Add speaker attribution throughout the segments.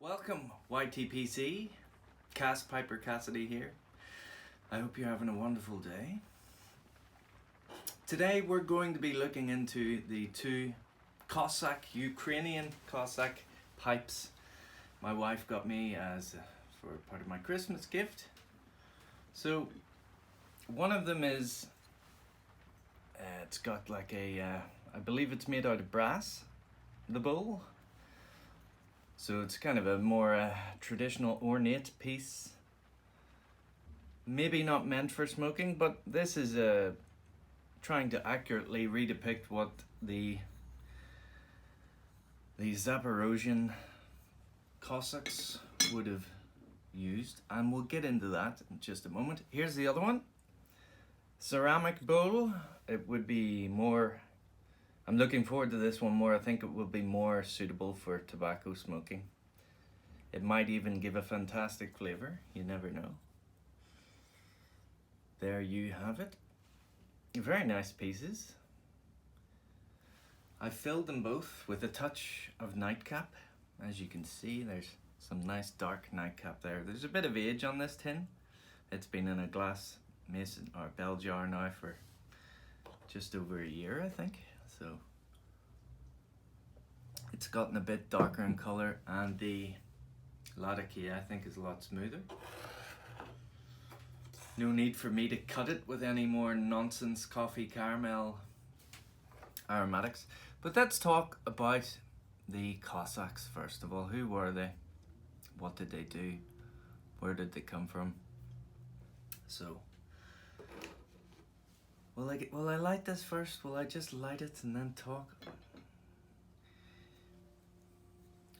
Speaker 1: Welcome, YTPC. Cass Piper Cassidy here. I hope you're having a wonderful day. Today we're going to be looking into the two Ukrainian Cossack pipes my wife got me for part of my Christmas gift. So one of them is, it's got like I believe it's made out of brass, the bowl. So it's kind of a more traditional ornate piece. Maybe not meant for smoking, but this is trying to accurately redepict what the Zaporozhian Cossacks would have used, and we'll get into that in just a moment. Here's the other one. Ceramic bowl. It would be more, I'm looking forward to this one more. I think it will be more suitable for tobacco smoking. It might even give a fantastic flavor. You never know. There you have it. Very nice pieces. I filled them both with a touch of nightcap. As you can see, there's some nice dark nightcap there. There's a bit of age on this tin. It's been in a glass mason or bell jar now for just over a year, I think. So it's gotten a bit darker in color, and the Latakia I think is a lot smoother. No need for me to cut it with any more nonsense coffee caramel aromatics. But let's talk about the Cossacks first of all. Who were they? What did they do? Where did they come from? So will I light this first? Will I just light it and then talk?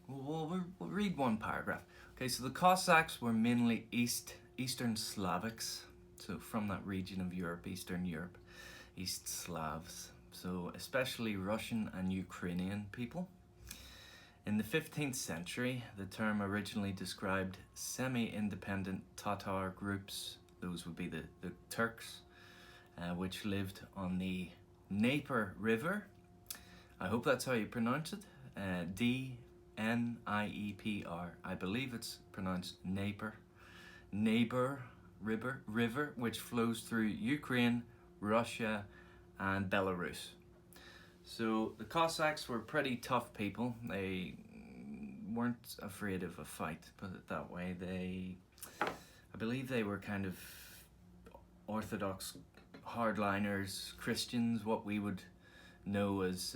Speaker 1: We'll read one paragraph. Okay, so the Cossacks were mainly Eastern Slavics, so from that region of Europe, Eastern Europe, East Slavs, so especially Russian and Ukrainian people. In the 15th century, the term originally described semi-independent Tatar groups. Those would be the Turks, which lived on the Dnieper River. I hope that's how you pronounce it. D-N-I-E-P-R. I believe it's pronounced Dnieper. Dnieper River, which flows through Ukraine, Russia, and Belarus. So the Cossacks were pretty tough people. They weren't afraid of a fight, put it that way. I believe they were kind of Orthodox hardliners, Christians, what we would know as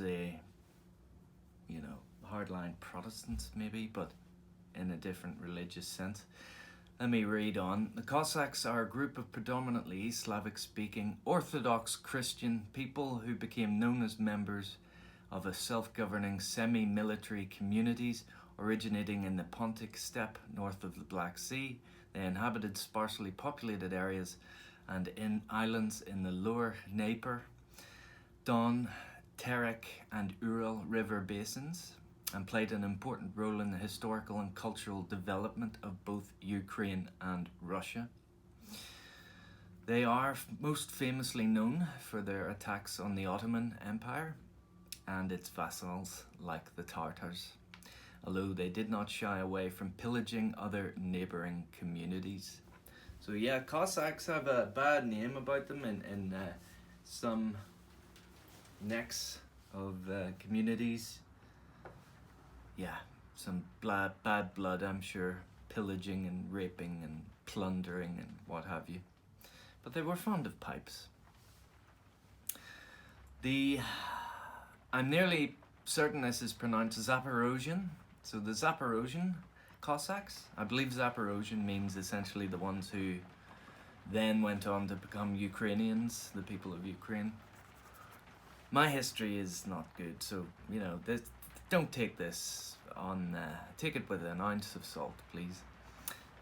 Speaker 1: hardline Protestants maybe, but in a different religious sense. Let me read on. The Cossacks are a group of predominantly Slavic-speaking Orthodox Christian people who became known as members of a self-governing semi-military communities originating in the Pontic steppe north of the Black Sea. They inhabited sparsely populated areas and in islands in the lower Dnieper, Don, Terek and Ural river basins, and played an important role in the historical and cultural development of both Ukraine and Russia. They are most famously known for their attacks on the Ottoman Empire and its vassals like the Tartars, although they did not shy away from pillaging other neighbouring communities. So yeah, Cossacks have a bad name about them in some necks of communities. Yeah, some bad blood, I'm sure, pillaging and raping and plundering and what have you. But they were fond of pipes. I'm nearly certain this is pronounced Zaporozhian. So the Zaporozhian Cossacks, I believe Zaporozhian means essentially the ones who then went on to become Ukrainians, the people of Ukraine. My history is not good, so don't take this on, take it with an ounce of salt, please.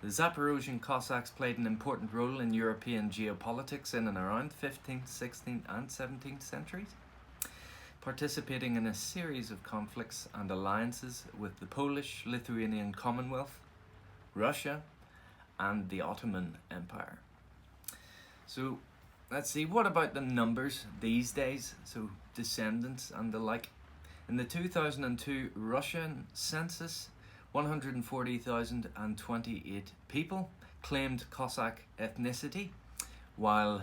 Speaker 1: The Zaporozhian Cossacks played an important role in European geopolitics in and around the 15th, 16th and 17th centuries, participating in a series of conflicts and alliances with the Polish-Lithuanian Commonwealth, Russia, and the Ottoman Empire. So let's see, what about the numbers these days? So descendants and the like. In the 2002 Russian census, 140,028 people claimed Cossack ethnicity, while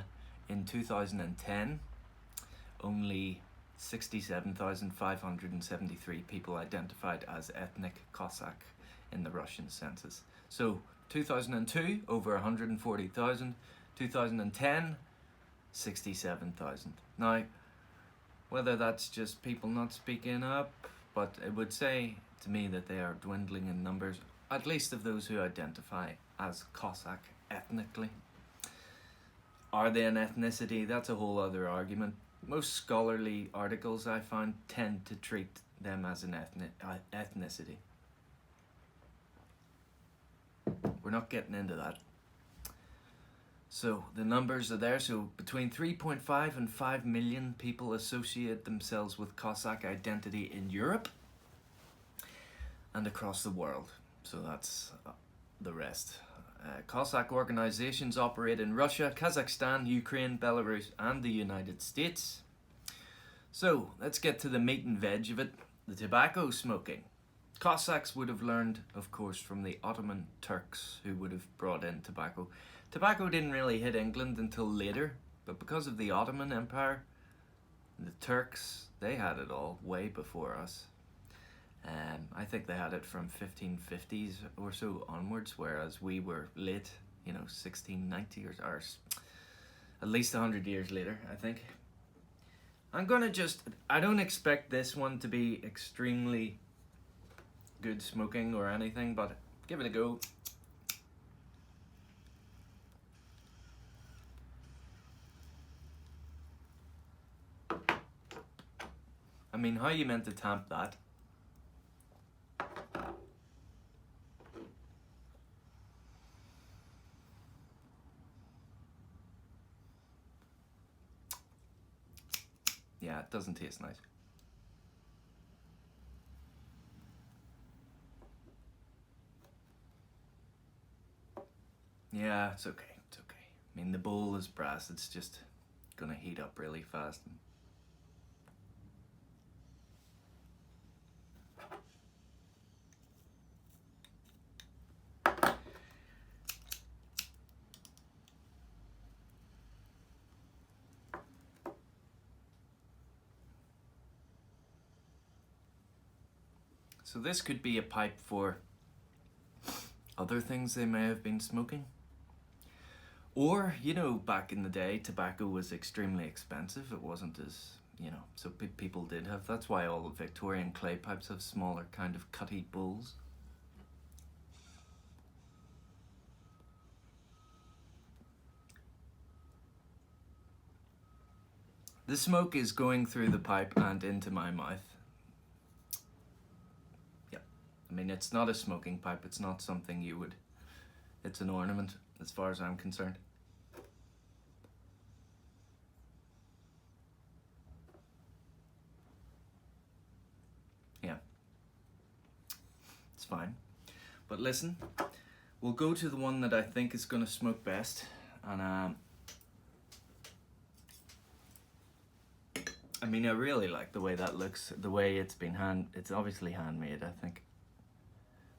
Speaker 1: in 2010 only 67,573 people identified as ethnic Cossack in the Russian census. So 2002, over 140,000. 2010, 67,000. Now, whether that's just people not speaking up, but it would say to me that they are dwindling in numbers, at least of those who identify as Cossack ethnically. Are they an ethnicity? That's a whole other argument. Most scholarly articles I found tend to treat them as an ethnicity. We're not getting into that. So the numbers are there. So between 3.5 and 5 million people associate themselves with Cossack identity in Europe and across the world. So that's the rest. Cossack organizations operate in Russia, Kazakhstan, Ukraine, Belarus, and the United States. So let's get to the meat and veg of it, the tobacco smoking. Cossacks would have learned, of course, from the Ottoman Turks, who would have brought in tobacco. Tobacco didn't really hit England until later, but because of the Ottoman Empire, the Turks, they had it all way before us. I think they had it from 1550s or so onwards, whereas we were late, 1690 or at least 100 years later, I think. I don't expect this one to be extremely good smoking or anything, but give it a go. I mean, how you meant to tamp that? Yeah, it doesn't taste nice. Yeah, it's okay, it's okay. I mean, the bowl is brass, it's just gonna heat up really fast. So this could be a pipe for other things they may have been smoking. Or, back in the day, tobacco was extremely expensive. It wasn't as, so people did have, that's why all the Victorian clay pipes have smaller kind of cutty bowls. The smoke is going through the pipe and into my mouth. I mean, it's not a smoking pipe, it's not something it's an ornament as far as I'm concerned. Yeah, it's fine. But listen, we'll go to the one that I think is gonna smoke best, and I mean, I really like the way that looks, the way it's obviously handmade, I think.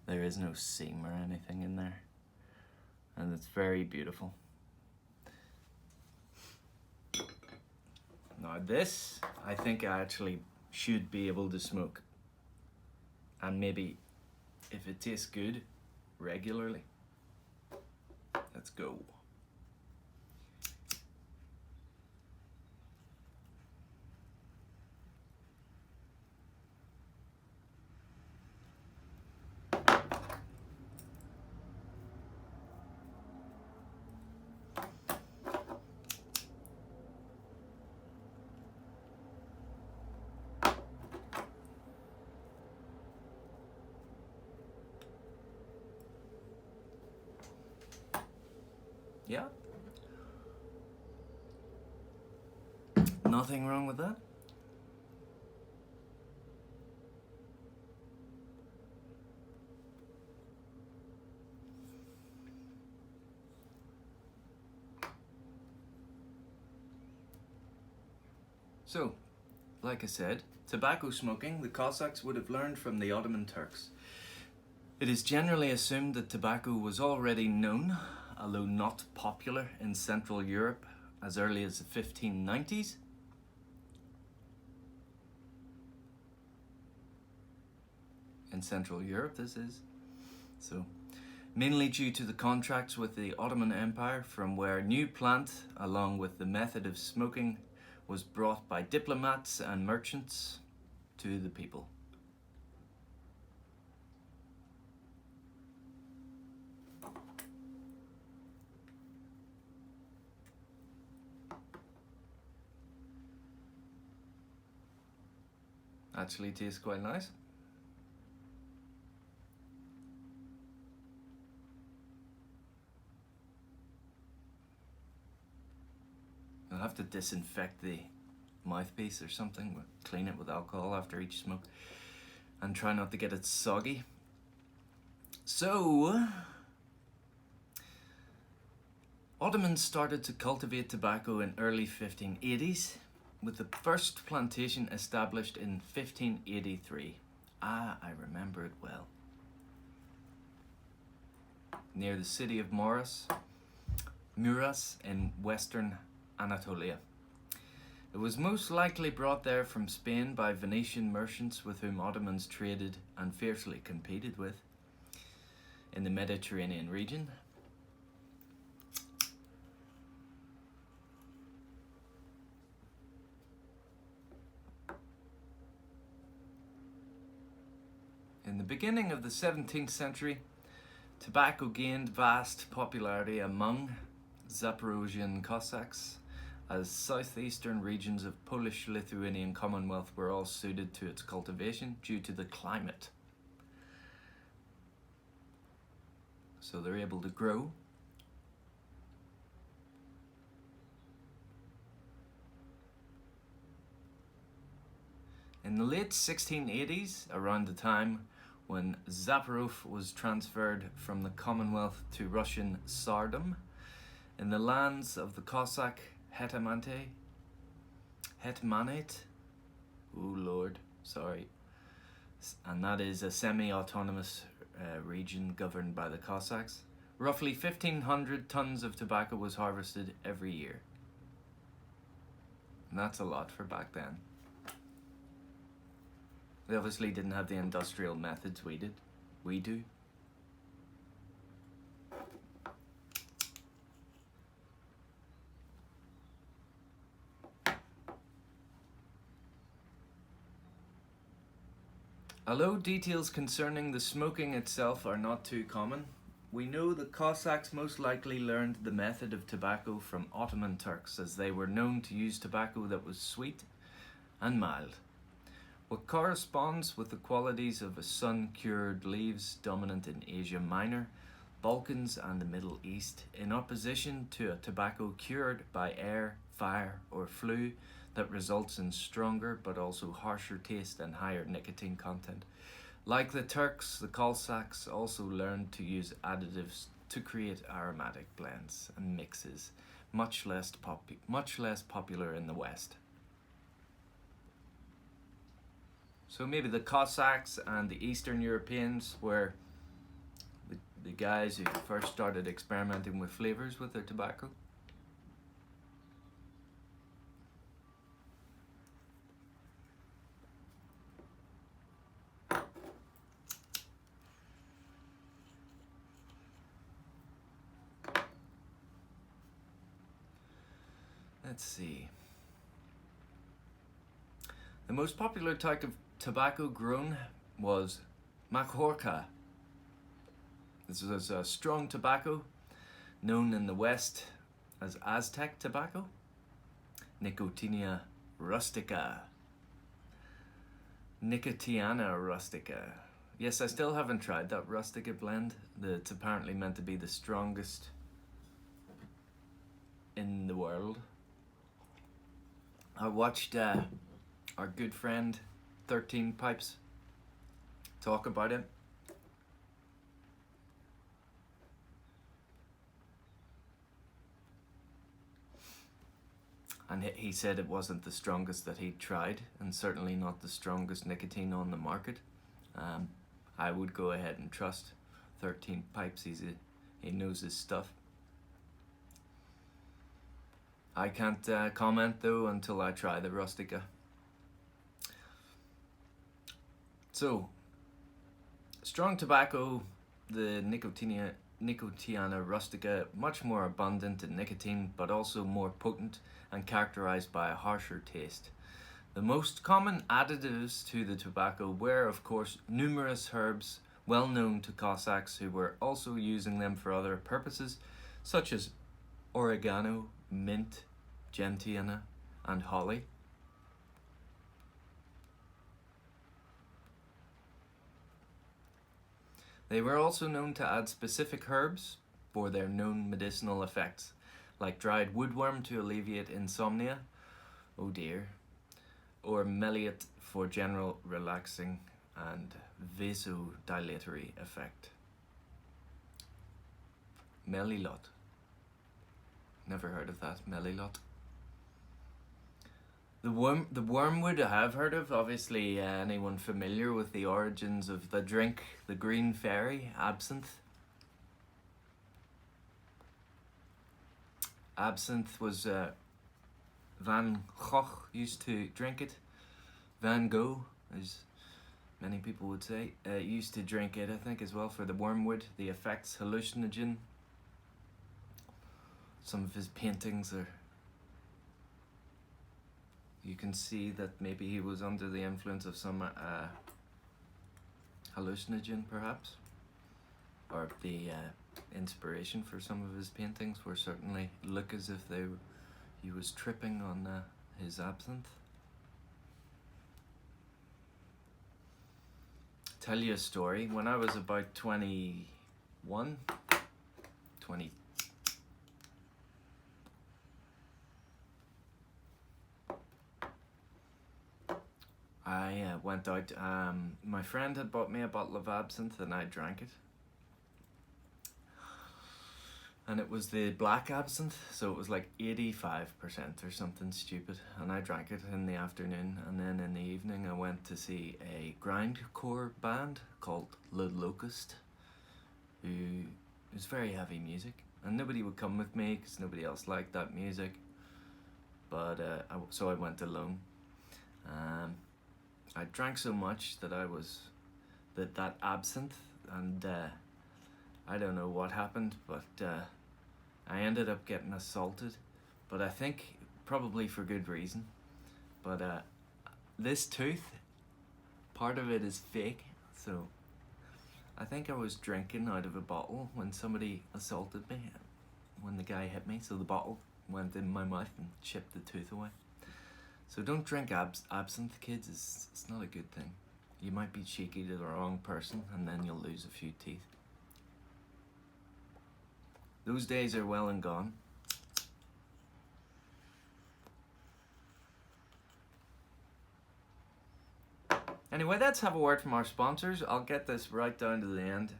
Speaker 1: There is no seam or anything in there, and it's very beautiful. Now this, I think I actually should be able to smoke, and maybe, if it tastes good, regularly. Let's go. Yeah. Nothing wrong with that. So, like I said, tobacco smoking, the Cossacks would have learned from the Ottoman Turks. It is generally assumed that tobacco was already known, although not popular, in Central Europe as early as the 1590s. In Central Europe, this is. So, mainly due to the contracts with the Ottoman Empire, from where new plant, along with the method of smoking, was brought by diplomats and merchants to the people. Actually tastes quite nice. I'll have to disinfect the mouthpiece or something, clean it with alcohol after each smoke, and try not to get it soggy. So, Ottomans started to cultivate tobacco in early 1580s, with the first plantation established in 1583. Ah, I remember it well. Near the city of Muras in western Anatolia. It was most likely brought there from Spain by Venetian merchants with whom Ottomans traded and fiercely competed with in the Mediterranean region. In the beginning of the 17th century, tobacco gained vast popularity among Zaporozhian Cossacks, as southeastern regions of Polish-Lithuanian Commonwealth were all suited to its cultivation due to the climate. So they're able to grow. In the late 1680s, around the time when Zaporozh was transferred from the Commonwealth to Russian Tsardom, in the lands of the Cossack Hetmanate, and that is a semi-autonomous region governed by the Cossacks. Roughly 1,500 tons of tobacco was harvested every year. And that's a lot for back then. They obviously didn't have the industrial methods we do. Although details concerning the smoking itself are not too common, we know the Cossacks most likely learned the method of tobacco from Ottoman Turks, as they were known to use tobacco that was sweet and mild, what corresponds with the qualities of a sun-cured leaves dominant in Asia Minor, Balkans and the Middle East, in opposition to a tobacco cured by air, fire or flue that results in stronger but also harsher taste and higher nicotine content. Like the Turks, the Cossacks also learned to use additives to create aromatic blends and mixes, much less popular in the West. So maybe the Cossacks and the Eastern Europeans were the guys who first started experimenting with flavors with their tobacco. Let's see. The most popular type of tobacco grown was Majorca. This was a strong tobacco known in the West as Aztec tobacco, Nicotiana rustica. Nicotiana rustica. Yes, I still haven't tried that rustica blend that's apparently meant to be the strongest in the world. I watched our good friend 13 Pipes talk about it. And he said it wasn't the strongest that he'd tried, and certainly not the strongest nicotine on the market. I would go ahead and trust 13 Pipes. He knows his stuff. I can't comment though until I try the Rustica. So, strong tobacco, the Nicotiana rustica, much more abundant in nicotine, but also more potent and characterized by a harsher taste. The most common additives to the tobacco were, of course, numerous herbs well known to Cossacks who were also using them for other purposes, such as oregano, mint, gentiana, and holly. They were also known to add specific herbs for their known medicinal effects, like dried woodworm to alleviate insomnia, oh dear, or melliot for general relaxing and vasodilatory effect. Melilot. Never heard of that, melilot. The wormwood I have heard of. Obviously, anyone familiar with the origins of the drink, the green fairy, absinthe? Absinthe was, Van Gogh used to drink it. Van Gogh, as many people would say, used to drink it, I think, as well, for the wormwood, the effects, hallucinogen. Some of his paintings are... You can see that maybe he was under the influence of some hallucinogen, perhaps. Or the inspiration for some of his paintings were certainly look as if he was tripping on his absinthe. Tell you a story. When I was about 21, 20. I went out, my friend had bought me a bottle of absinthe and I drank it. And it was the black absinthe, so it was like 85% or something stupid. And I drank it in the afternoon, and then in the evening I went to see a grindcore band called The Locust, who was very heavy music. And nobody would come with me because nobody else liked that music. But so I went alone. I drank so much that that absinthe, and I don't know what happened, but I ended up getting assaulted, but I think probably for good reason. But this tooth, part of it is fake, so I think I was drinking out of a bottle when somebody assaulted me, when the guy hit me, so the bottle went in my mouth and chipped the tooth away. So don't drink absinthe, kids. It's not a good thing. You might be cheeky to the wrong person and then you'll lose a few teeth. Those days are well and gone. Anyway, let's have a word from our sponsors. I'll get this right down to the end.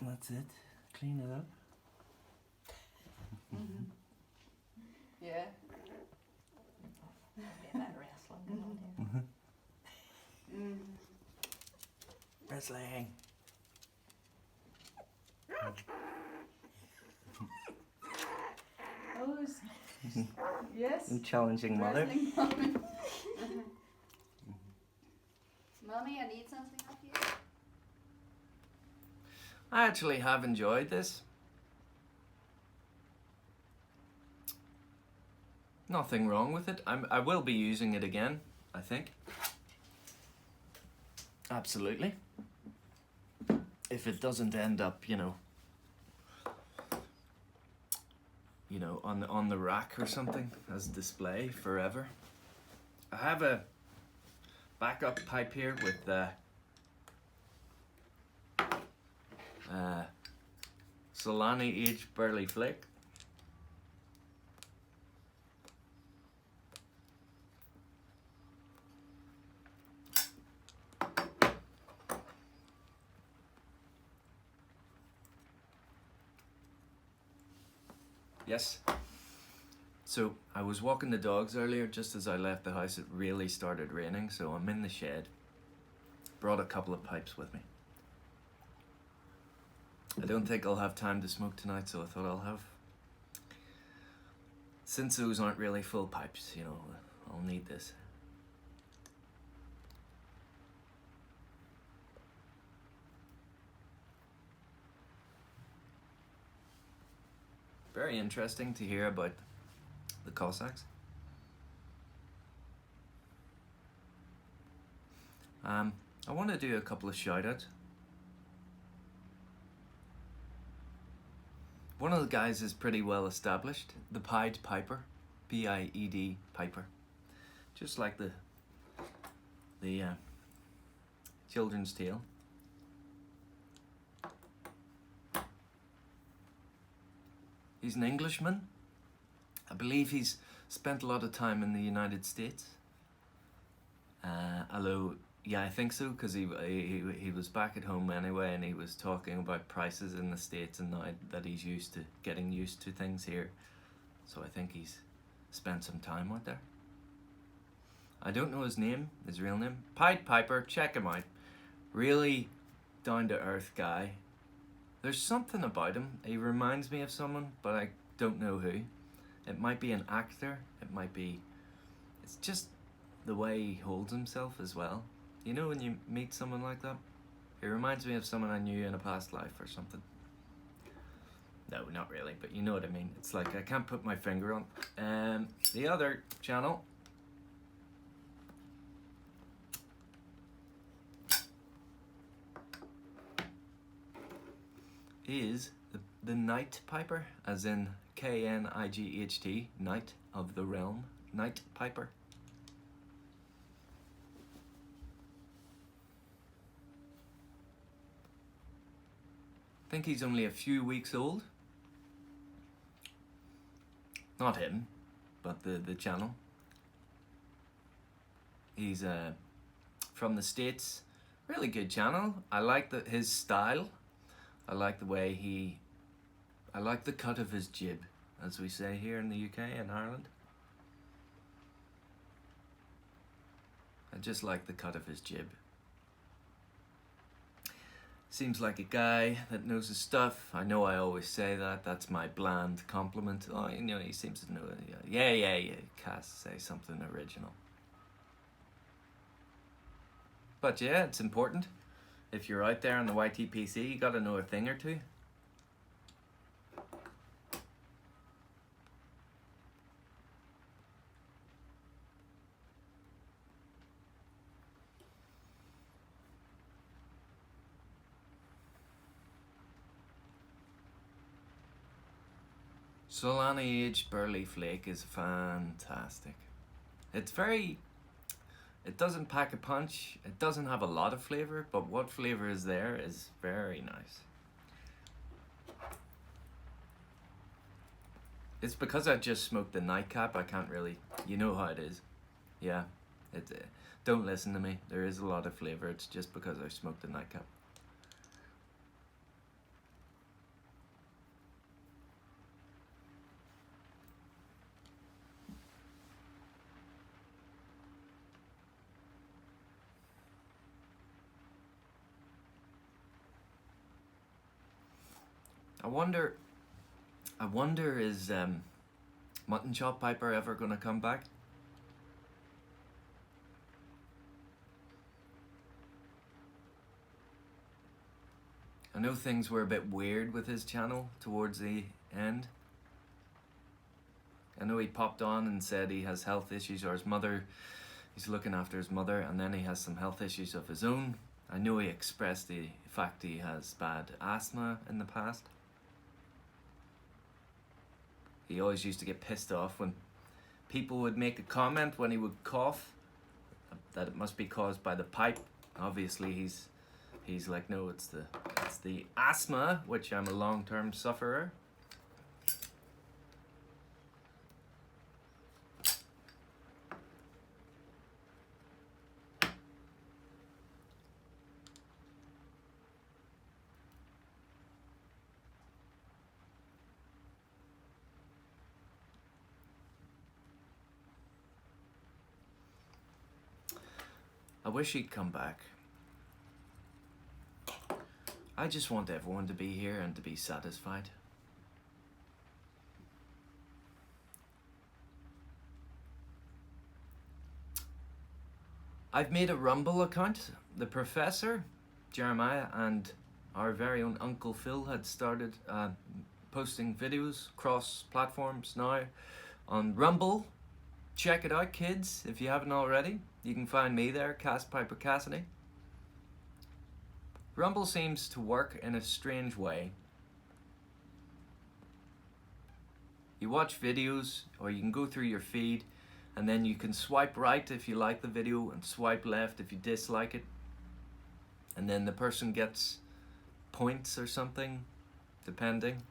Speaker 1: That's it. Clean it up.
Speaker 2: Mm-hmm. Yeah.
Speaker 3: Yeah, that wrestling going on here.
Speaker 1: Wrestling.
Speaker 2: Oh, yes.
Speaker 1: You challenging mother.
Speaker 2: Wrestling mommy. Mommy, I need something up here.
Speaker 1: I actually have enjoyed this. Nothing wrong with it. I will be using it again, I think. Absolutely. If it doesn't end up, you know, on the rack or something as display forever. I have a backup pipe here with Solani aged barley flake. Yes. So I was walking the dogs earlier just as I left the house. It really started raining, so I'm in the shed brought a couple of pipes with me. I don't think I'll have time to smoke tonight, so I thought I'll have... Since those aren't really full pipes, you know, I'll need this. Very interesting to hear about the Cossacks. I want to do a couple of shout-outs. One of the guys is pretty well established, the Pied Piper, P-I-E-D Piper, just like the children's tale. He's an Englishman. I believe he's spent a lot of time in the United States. Although, yeah, I think so, because he was back at home anyway, and he was talking about prices in the States and now that he's getting used to things here. So I think he's spent some time out there. I don't know his name, his real name. Pied Piper, check him out. Really down-to-earth guy. There's something about him. He reminds me of someone, but I don't know who. It might be an actor. It might be... It's just the way he holds himself as well. You know when you meet someone like that? It reminds me of someone I knew in a past life or something. No, not really, but you know what I mean. It's like I can't put my finger on. The other channel... is the Night Piper, as in K-N-I-G-H-T, Knight of the Realm, Night Piper. I think he's only a few weeks old. Not him, but the channel. He's from the States. Really good channel. I like his style. I like the way I like the cut of his jib, as we say here in the UK and Ireland. I just like the cut of his jib. Seems like a guy that knows his stuff. I know I always say that. That's my bland compliment. Oh, you know, he seems to know it. Yeah. Cass, say something original. But yeah, it's important. If you're out there on the YTPC, you gotta know a thing or two. Solana aged barley flake is fantastic. It's very... It doesn't pack a punch, it doesn't have a lot of flavour, but what flavour is there is very nice. It's because I just smoked the nightcap, I can't really, you know how it is. Yeah, don't listen to me, there is a lot of flavour, it's just because I smoked the nightcap. I wonder is Mutton Chop Piper ever gonna come back? I know things were a bit weird with his channel towards the end. I know he popped on and said he has health issues, or his mother, he's looking after his mother, and then he has some health issues of his own. I know he expressed the fact he has bad asthma in the past. He always used to get pissed off when people would make a comment when he would cough that it must be caused by the pipe. Obviously he's like, no, it's the asthma, which I'm a long-term sufferer. I wish he'd come back. I just want everyone to be here and to be satisfied. I've made a Rumble account. The professor, Jeremiah, and our very own Uncle Phil had started posting videos cross platforms now on Rumble. Check it out, kids, if you haven't already. You can find me there, Cass Piper Cassidy. Rumble seems to work in a strange way. You watch videos, or you can go through your feed, and then you can swipe right if you like the video and swipe left if you dislike it. And then the person gets points or something, depending.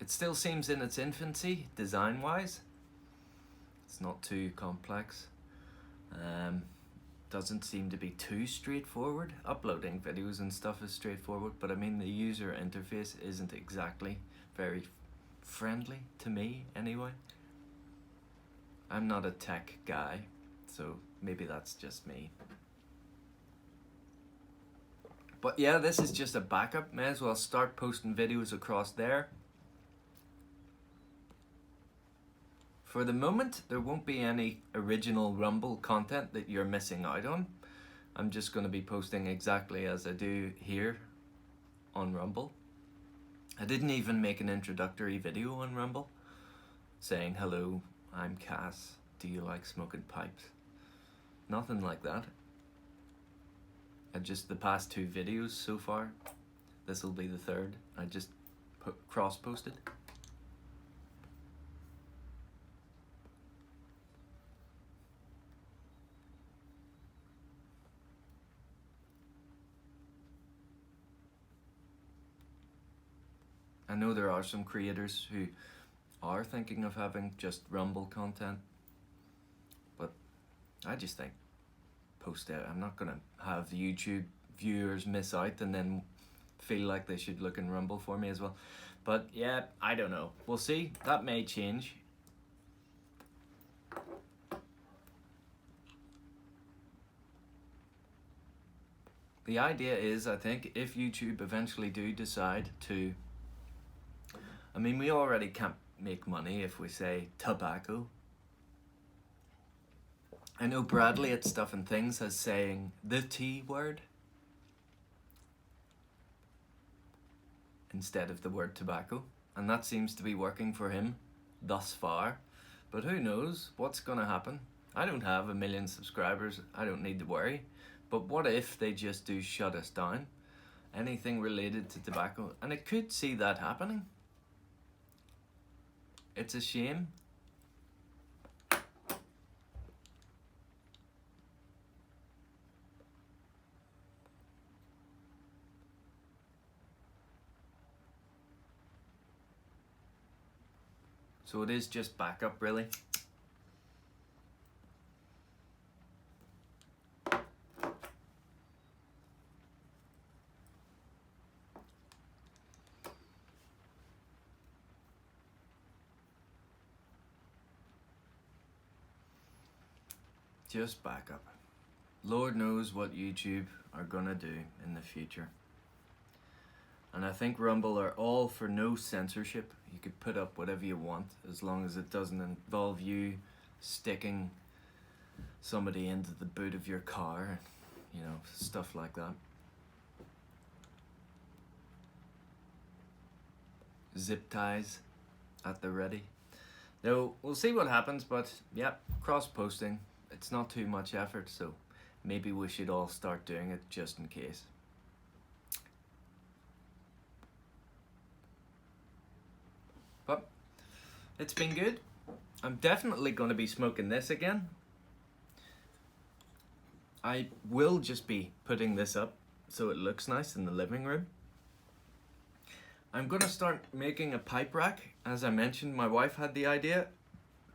Speaker 1: It still seems in its infancy, design-wise. It's not too complex. Doesn't seem to be too straightforward. Uploading videos and stuff is straightforward, but I mean the user interface isn't exactly very friendly to me anyway. I'm not a tech guy, so maybe that's just me. But yeah, this is just a backup. May as well start posting videos across there. For the moment, there won't be any original Rumble content that you're missing out on. I'm just going to be posting exactly as I do here on Rumble. I didn't even make an introductory video on Rumble saying, hello, I'm Cass, do you like smoking pipes? Nothing like that. Just the past 2 videos so far. This will be the 3rd. I just cross-posted. I know there are some creators who are thinking of having just Rumble content, but I just think post it. I'm not gonna have YouTube viewers miss out and then feel like they should look in Rumble for me as well. But yeah, I don't know. We'll see. That may change. The idea is, I think, if YouTube eventually do decide to, I mean, we already can't make money if we say tobacco. I know Bradley at Stuff and Things is saying the T word instead of the word tobacco, and that seems to be working for him thus far. But who knows what's gonna happen? I don't have 1 million subscribers. I don't need to worry. But what if they just do shut us down? Anything related to tobacco, and it could see that happening. It's a shame. So it is just backup, really. Just backup. Lord knows what YouTube are gonna do in the future. And I think Rumble are all for no censorship. You could put up whatever you want as long as it doesn't involve you sticking somebody into the boot of your car, you know, stuff like that. Zip ties at the ready. Though we'll see what happens, but yeah, cross-posting. It's not too much effort, so maybe we should all start doing it just in case. But it's been good. I'm definitely going to be smoking this again. I will just be putting this up so it looks nice in the living room. I'm going to start making a pipe rack. As I mentioned, my wife had the idea.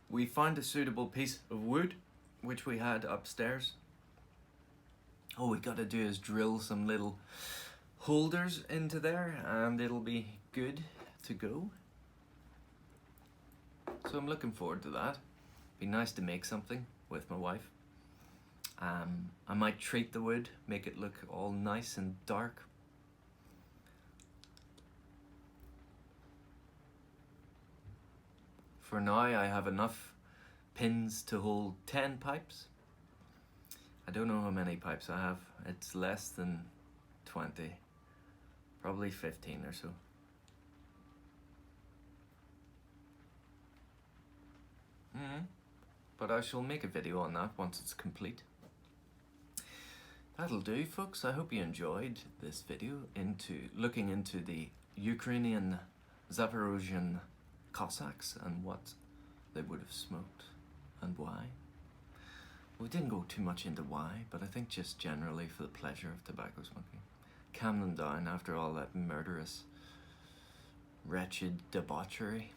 Speaker 1: We found a suitable piece of wood, which we had upstairs. All we got to do is drill some little holders into there and it'll be good to go. So I'm looking forward to that. Be nice to make something with my wife. I might treat the wood, make it look all nice and dark. For now, I have enough pins to hold 10 pipes. I don't know how many pipes I have. It's less than 20, probably 15 or so. But I shall make a video on that once it's complete. That'll do, folks. I hope you enjoyed this video looking into the Ukrainian Zaporozhian Cossacks and what they would have smoked and why. We didn't go too much into why, but I think just generally for the pleasure of tobacco smoking. Calm them down after all that murderous, wretched debauchery.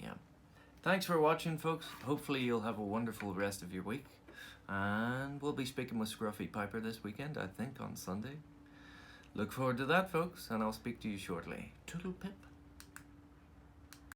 Speaker 1: Yeah. Thanks for watching, folks. Hopefully you'll have a wonderful rest of your week. And we'll be speaking with Scruffy Piper this weekend, I think, on Sunday. Look forward to that, folks, and I'll speak to you shortly. Toodle pip.